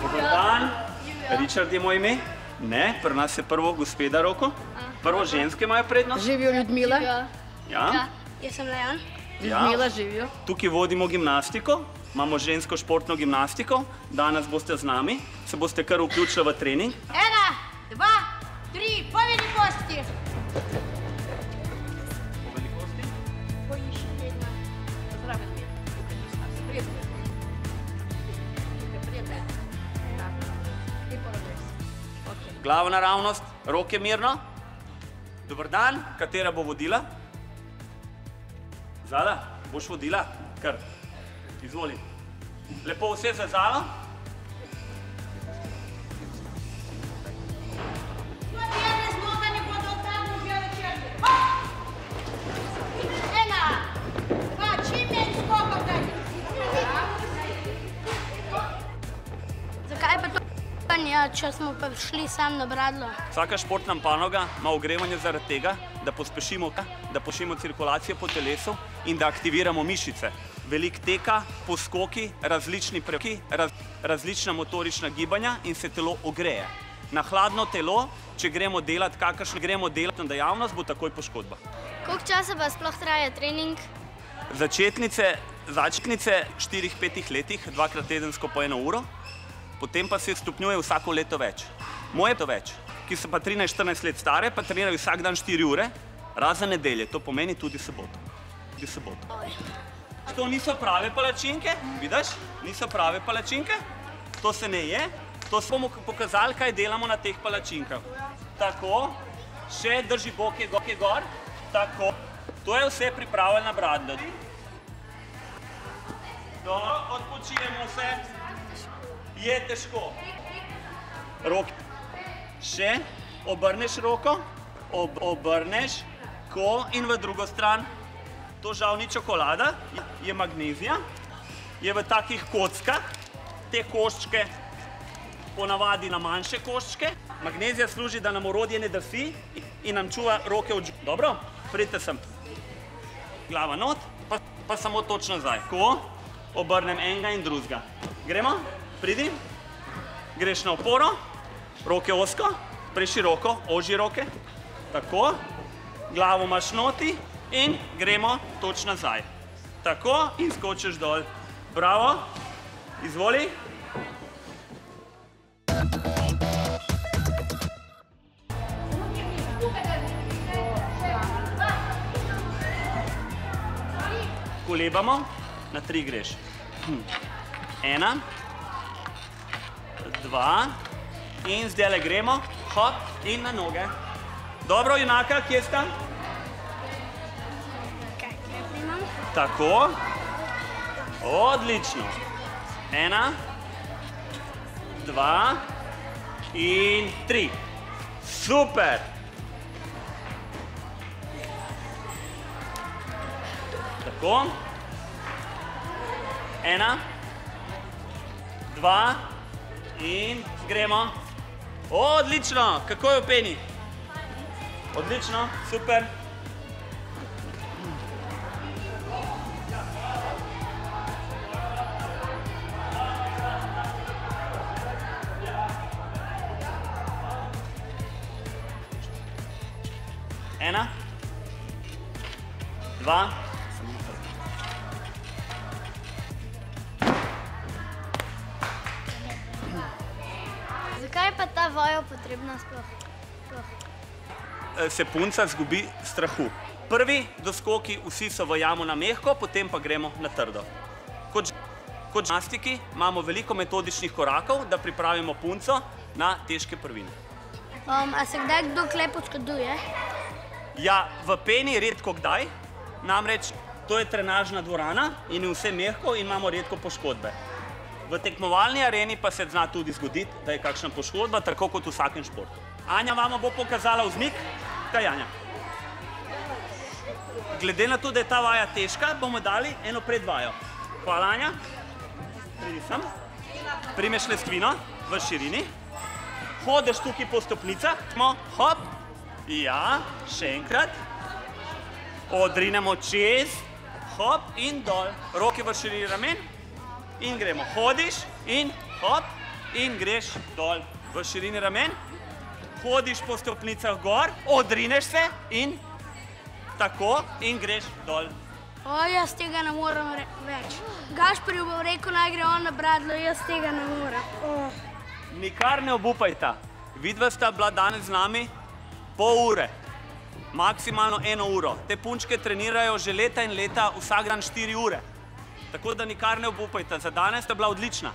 Dobar dan. Richard je moj ime. Ne, pri nas je prvo gospeda Roko. Prvo ženske imajo prednost. Živijo Ljudmila. Ja, jaz sem Leon. Ljudmila živijo. Tukaj vodimo gimnastiko. Imamo žensko športno gimnastiko. Danes boste z nami. Se boste kar vključili v trening. 1, 2, 3, po velikosti. Po velikosti? Poiši vedno. Zraven mi je. Spredno. Prijatelj. Lepo ravnost. Glava naravnost, roke mirno. Dobar dan, katera bo vodila? Zala, boš vodila? Kar, izvoli. Lepo vse za Zalo. Zakaj pa to, če smo pa šli sam na bradlo? Vsaka športna panoga ima ogrevanje zaradi tega, da pospešimo cirkulacijo po telesu in da aktiviramo mišice. Veliko teka, poskoki, različni preki, različna motorična gibanja in se telo ogreje. Na hladno telo, če gremo delati na dejavnost, bo takoj poškodba. Koliko časa pa sploh traja trening? Začetnice v 4-5 letih, 2krat tedensko po 1 uro, potem pa se stopnjuje vsako leto več. Moje to več, ki so pa 13-14 let stare, pa trenirajo vsak dan 4 ure, razen nedelje, to pomeni tudi soboto. To niso prave palačinke, vidiš? Niso prave palačinke, to se ne je. To smo pokazali, kaj delamo na teh palačinkah. Tako, še drži boke gor, tako. To je vse pripravljeno na bradljo. Dobro, odpočijemo se. Je težko. Roke. Še, obrneš roko, obrneš, ko in v drugo stran. To žal ni čokolada, je magnezija. Je v takih kockah, te koščke ponavadi na manjše koščke. Magnezija služi, da nam orodje ne drsi in nam čuva roke od življenja. Dobro, pridite sem. Glava not, pa samo točno nazaj. Ko obrnem enega in drugega. Gremo, pridi. Greš na oporo, roke ozko, preširoko, ožji roke. Tako, glavo imaš noti in gremo točno nazaj. Tako in skočiš dol. Bravo, izvoli. Kolebamo, na 3 greš. 1, 2 in zdajle gremo, hop in na noge. Dobro, junaka, kje sta? Tako. Odlično. 1, 2 in 3. Super. Tako. 1, 2 in gremo. Odlično. Kako je v peni? Odlično, super. Ena, 2. Zakaj je pa ta vaja potrebna sploh? Se punca zgubi strahu. Prvi doskoki vsi so v jamo na mehko, potem pa gremo na trdo. Kot gimnastiki imamo veliko metodičnih korakov, da pripravimo punco na težke prvine. A se kdaj kdo kle poškoduje? Ja, v peni redko kdaj, namreč to je trenažna dvorana in je vse mehko in imamo redko poškodbe. V tekmovalni areni pa se zna tudi zgoditi, da je kakšna poškodba, tako kot v vsakem športu. Anja vama bo pokazala vzmik. Kaj, Anja? Glede na to, da je ta vaja težka, bomo dali eno predvajo. Hvala, Anja. Pridi sem. Primeš lestvino v širini. Hodeš tukaj po stopnicah. Hop. Ja, še enkrat. Odrinemo čez. hop in dol. Roke v širini ramen in gremo. Hodiš in hop in greš dol v širini ramen. Hodiš po stopnicah gor, odrineš se in tako in greš dol. O, jaz tega ne morem več. Gašper je rekel, naj gre on na bradlo, jaz tega ne morem. Nikar ne obupajta. Vidva sta bila danes z nami pol ure, maksimalno 1 uro. Te punčke trenirajo že leta in leta, vsak dan 4 ure. Tako da nikar ne obupajta. Za danes sta bila odlična.